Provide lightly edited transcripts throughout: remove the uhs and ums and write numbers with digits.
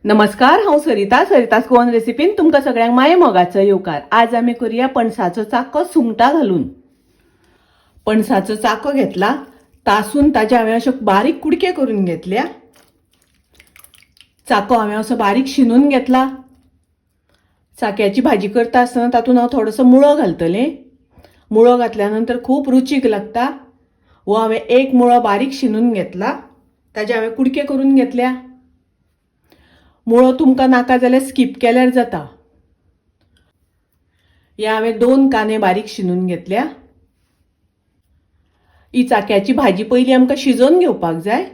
नमस्कार, हांव सरितास गोवन रेसिपीन तुमकां सगळ्यांक माये मोगाचो येवकार। आज आमी करूया पणसाचो चाको सुंगटां घालून। पणसाचो चाको घेतला, तासून ताजे हांवें अशे बारीक कुडके करून घेतल्या। चाको हांवें असो बारीक शिनून घेतला। चाक्याची भाजी करता आसतना तातूंत हांव थोडोसो मुळो घालतलें। मुळो घातल्या नंतर खूब रुचीक लागता। वो हांवें एक मुळो बारीक शिनून घेतला, ताजे हांवें कुडके करून घेतल्या। मुळो तुमकां नाका जाल्यार स्कीप केल्यार जाता। हे हांवें 2 कांदे बारीक शिनून घेतल्या। ही चाक्याची भाजी पयली आमकां शिजोवन घेवपाक जाय।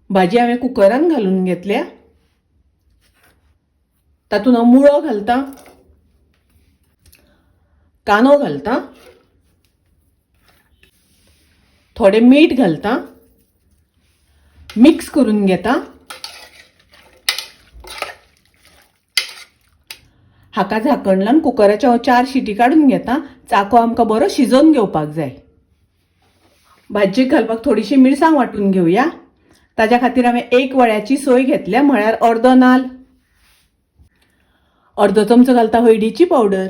भाजी हांवें कुकरान घालून घेतल्या। तातूंत हांव मुळो घालता, कांदो घालता, थोडे मीठ घालता, मिक्स करून घेता। हाका झाकण लावन कुकराच्या 4 शिटी काढून घेता। चाको आमकां बरो शिजोवन घेवपाक जाय। भाजयेक घालपाक थोडीशी मिरसांग वांटून घेवया। ताज्या खातीर हांवें 1 वळ्याची सोय घेतल्या, म्हळ्यार अर्दो नाल। अर्दो चमचो घालता हळदीची पावडर,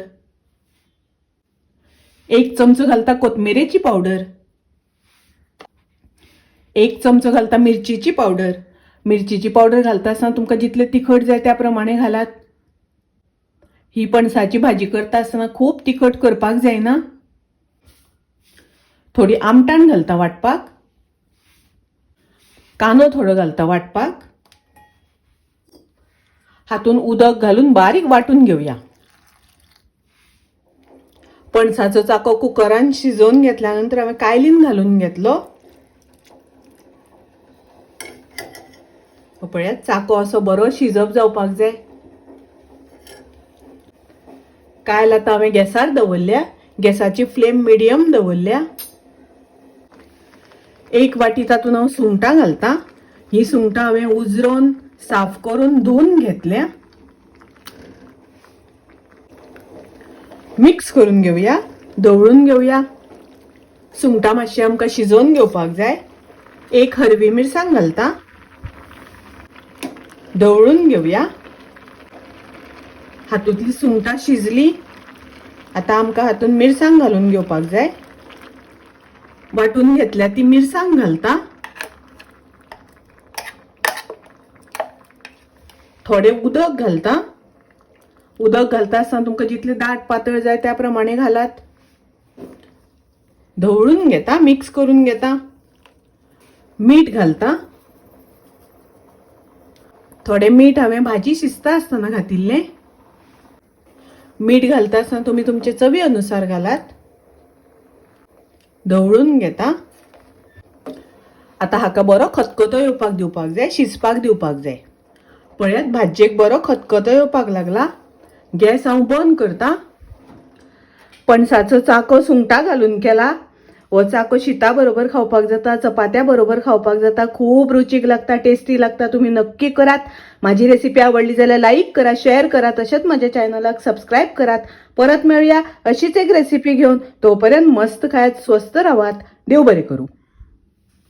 1 चमचो घालता कोथमिरेची पावडर, 1 चमचो घालता मिरचीची पावडर। मिरचीची पावडर घालता आसतना तुमकां जितले तिखट जाय त्या प्रमाणे घालात। ही पणसाची भाजी करता आसतना खूब तिखट करपाक जायना। थोडी आमटाण घालता वाटपाक, कांदो थोडो घालता वाटपाक। हातून उदक घालून बारीक वाटून घेवया। पणसाचो चाको कुकरान शिजोवन घेतल्यानंतर हांवें कायलीन घालून घेतलो। पळयात, चाको असो बरो शिजप जावपाक जाय। कायल आतां हांवें गॅसार दवरल्या, गॅसाची फ्लेम मिडियम दवरल्या। 1 वाटी तातूंत हांव सुंगटां घालता। ही सुंगटां हांवें उजरोवन साफ करून धुवन घेतल्या। मिक्स करून घेवया, धवळून घेवया। सुंगटां मातशी आमकां शिजोवन घेवपाक जाय। 1 हरवी मिरसांग घालता, धवळून घेवया। हातूंतली सुंगटां शिजली। आता आमकां हातून मिरसांग घालून घेवपाक जाय। वाटून घेतल्या ती मिरसांग घालता, थोडे उदक घालता। उदक घालता आसतना तुमकां जितले दाट पातळ जाय त्या प्रमाणे घालात। धवळून घेता, मिक्स करून घेता। मीठ घालता, थोडे मीठ हांवें भाजी शिजता आसतना घातिल्लें। मीठ घालता आसतना तुमी तुमचे चवी अनुसार घालात। धवळून घेता। आता हाका बरो खतखतो येवपाक दिवपाक जाय, शिजपाक दिवपाक जाय। पळयात, भाजयेक बरो खतखतो येवपाक लागला। गॅस हांव बंद करता। पणसाचो चाको सुंगटां घालून केला। हो चाको शिता बरोबर खावपाक जाता, चपात्या बरोबर खावपाक जाता। खूब रुचीक लागता, टेस्टी लागता। तुम्ही नक्की करात। माझी रेसिपी आवडली जाल्यार लाईक करा, शेअर करा, तशेंच माझ्या चॅनलाक सबस्क्राईब करात। परत मेळूया अशीच एक रेसिपी घेऊन। तोपर्यंत मस्त खायत, स्वस्त राहात। देव बरे करू।